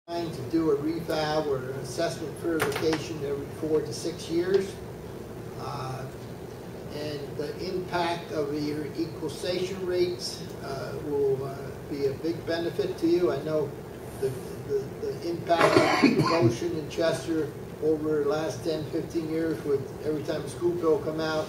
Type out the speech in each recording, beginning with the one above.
To do a reval or an assessment verification every 4 to 6 years. And the impact of your equalization rates will be a big benefit to you. I know the impact of Goshen and Chester over the last 10, 15 years with every time a school bill come out,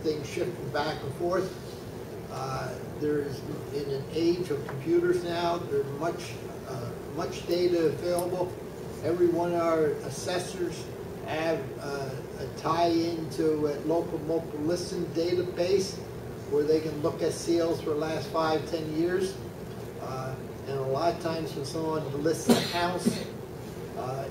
things shifting back and forth. There's, in an age of computers now, there's much data available. Every one of our assessors have a tie-in to a local multiple listing database where they can look at sales for the last 5, 10 years. And a lot of times when someone lists a house,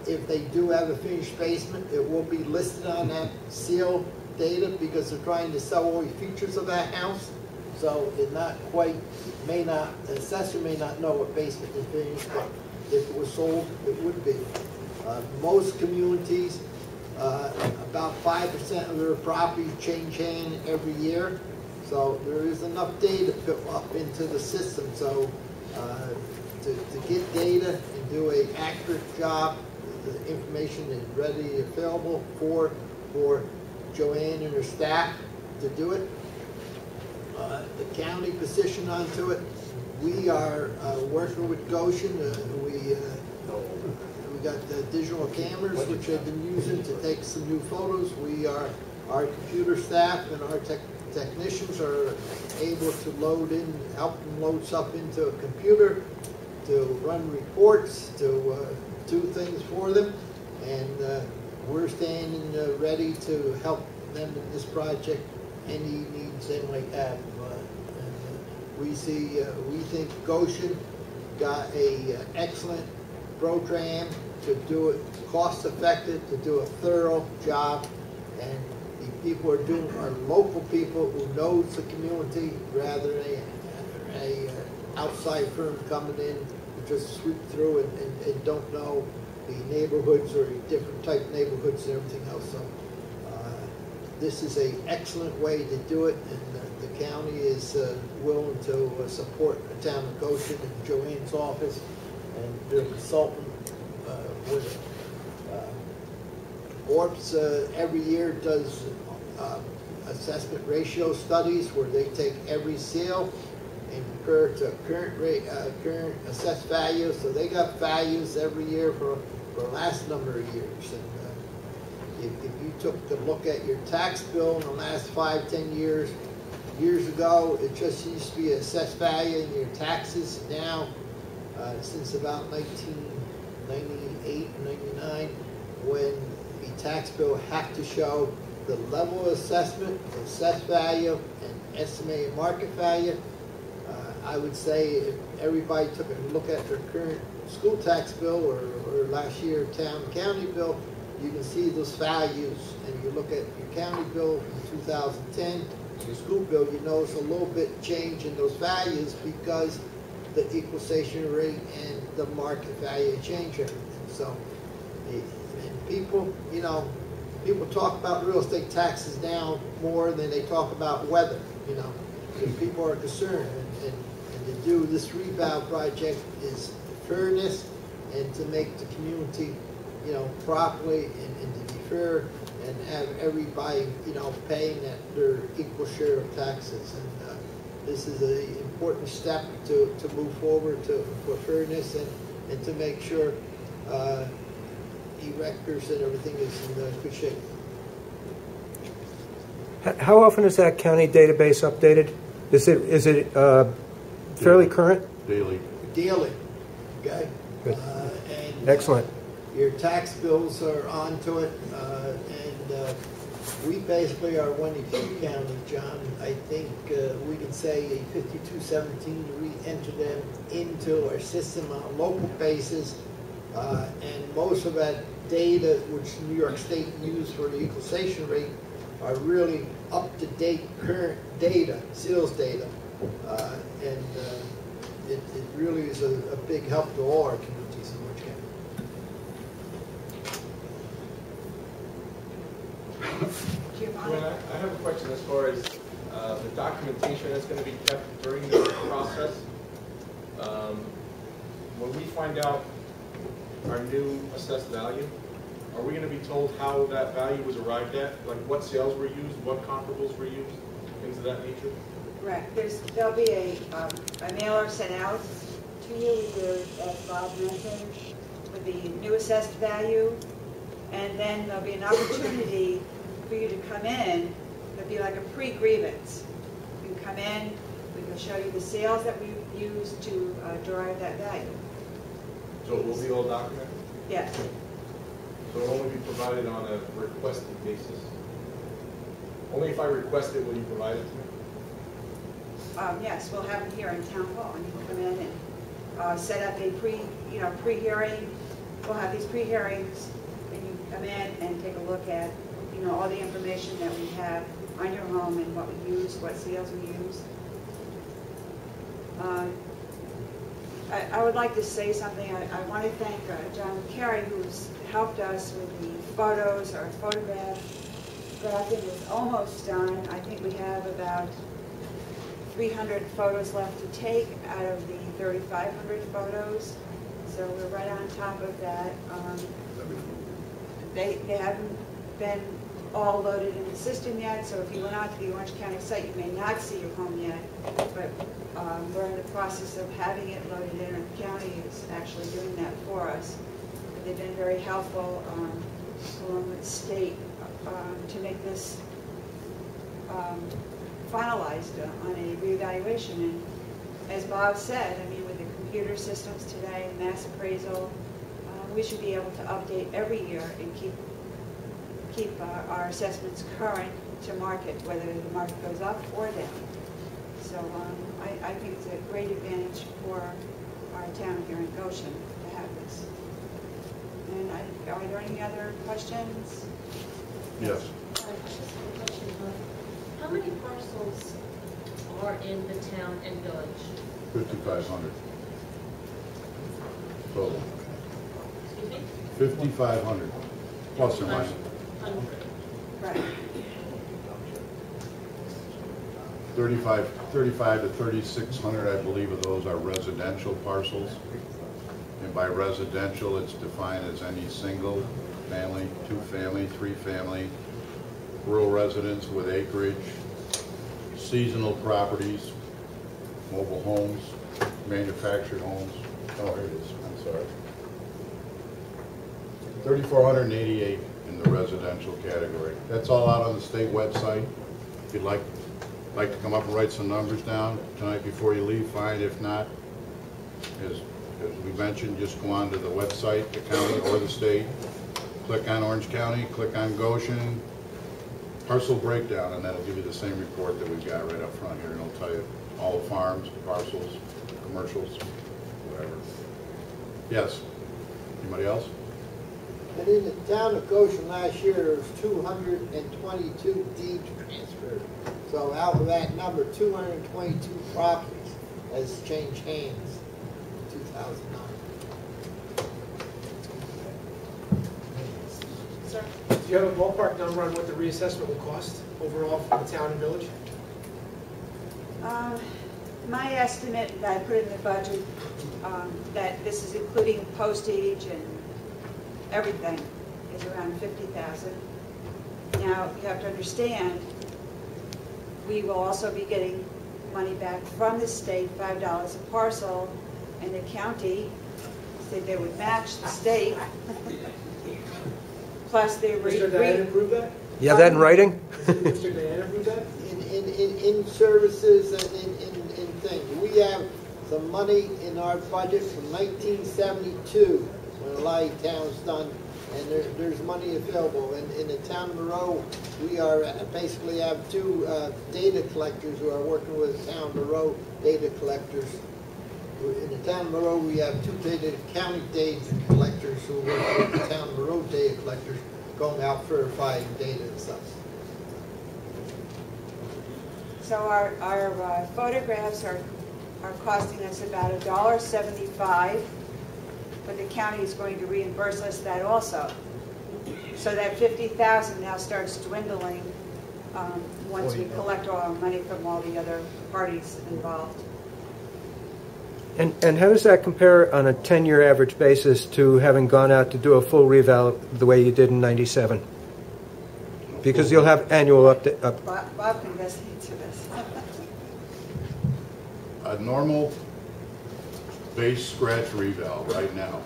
if they do have a finished basement, it will be listed on that seal data because they're trying to sell all the features of that house. So it not quite, the assessor may not know what basement is finished, but if it was sold, it would be. Most communities, about 5% of their properties change hand every year. So there is enough data built up into the system. So to get data and do an accurate job, the information is readily available for Joanne and her staff to do it. The county position onto it. We are working with Goshen. We got the digital cameras which I've been using to take some new photos. Our computer staff and our technicians are able to help them load stuff into a computer, to run reports, to do things for them, and we're standing ready to help them in this project. Any needs they might have. We think Goshen got a excellent program to do it cost effective, to do a thorough job, and the people are local people who knows the community rather than a outside firm coming in and just sweep through and don't know the neighborhoods or different type neighborhoods and everything else. So this is an excellent way to do it, and the county is willing to support the town of Goshen and Joanne's office and their consultant with it. ORPS every year does assessment ratio studies where they take every sale and compare it to current assessed value. So they got values every year for the last number of years. And if you took a look at your tax bill in the last 5, 10 years ago, it just used to be assessed value in your taxes. Now, since about 1998, 99, when the tax bill had to show the level of assessment, the assessed value, and estimated market value, I would say if everybody took a look at their current school tax bill or last year town and county bill, you can see those values, and you look at your county bill from 2010, your school bill, you notice a little bit change in those values because the equalization rate and the market value change everything. So, and people, people talk about real estate taxes now more than they talk about weather, because people are concerned. And to do this reval project is fairness and to make the community properly and to be fair and have everybody, paying their equal share of taxes. And this is an important step to move forward for fairness and to make sure erectors and everything is in good shape. How often is that county database updated? Is it fairly current? Daily. Daily. Okay. Good. And excellent. Your tax bills are onto it, and we basically are one of the few counties, John. I think we can say a 5217 re-enter them into our system on a local basis, and most of that data, which New York State used for the equalization rate, are really up-to-date current data, sales data, and it really is a big help to all our communities in Orange County. Well, I have a question as far as the documentation that's going to be kept during this process. When we find out our new assessed value, are we going to be told how that value was arrived at? Like what sales were used, what comparables were used, things of that nature? Right. There'll be a mailer sent out to you with as Bob mentioned, with the new assessed value, and then there'll be an opportunity for you to come in. There'll be like a pre-grievance. You come in, we will show you the sales that we used to derive that value. So it will be all documented? Yes. So it will only be provided on a requested basis? Only if I request it will you provide it to me? Yes, we'll have it here in Town Hall, and you can come in and set up a pre-hearing. We'll have these pre-hearings, and you can come in and take a look at, all the information that we have on your home and what we use, what sales we use. I would like to say something. I want to thank John Carey, who's helped us with the photos. Our photographing is almost done. I think we have about 300 photos left to take out of the 3,500 photos. So we're right on top of that. They haven't been all loaded in the system yet, so if you went out to the Orange County site, you may not see your home yet, but we're in the process of having it loaded in, and the county is actually doing that for us. They've been very helpful, along with the state, to make this finalized on a reevaluation. And as Bob said, I mean, with the computer systems today, mass appraisal, we should be able to update every year and keep our assessments current to market, whether the market goes up or down. So I think it's a great advantage for our town here in Goshen to have this. And are there any other questions? Yes. How many parcels are in the town and village? 5,500. Total. Excuse me? 5,500. Plus or minus. Right. 35 to 3,600, I believe, of those are residential parcels. And by residential, it's defined as any single family, two-family, three-family, rural residents with acreage, seasonal properties, mobile homes, manufactured homes. Oh, here it is. I'm sorry. 3,488 in the residential category. That's all out on the state website. If you'd like to come up and write some numbers down tonight before you leave, fine. If not, as we mentioned, just go on to the website, the county or the state, click on Orange County, click on Goshen, parcel breakdown, and that'll give you the same report that we've got right up front here, and it'll tell you all the farms, parcels, commercials, whatever. Yes. Anybody else? And in the town of Goshen last year, there was 222 deeds transferred. So out of that number, 222 properties has changed hands in 2009. Sir, do you have a ballpark number on what the reassessment will cost overall for the town and village? My estimate that I put in the budget, that this is including postage and everything, is around $50,000. Now, you have to understand, we will also be getting money back from the state, $5 a parcel, and the county said they would match the state. Plus they Mr. Diane approved that? You have that in writing? Mr. Diane approved that? In services and in things. We have some money in our budget from 1972 when a lot of towns done, and there's money available. In the town of Monroe, we are basically have two data collectors who are working with town Monroe data collectors. In the town of Monroe, we have two county data collectors who work with the town of Monroe data collectors, going out verifying data and stuff. So our photographs are costing us about $1.75, but the county is going to reimburse us that also. So that $50,000 now starts dwindling once we collect all our money from all the other parties involved. And how does that compare on a 10-year average basis to having gone out to do a full reval the way you did in '97? Because you'll have annual update. Bob can best answer this. A normal base scratch reval right now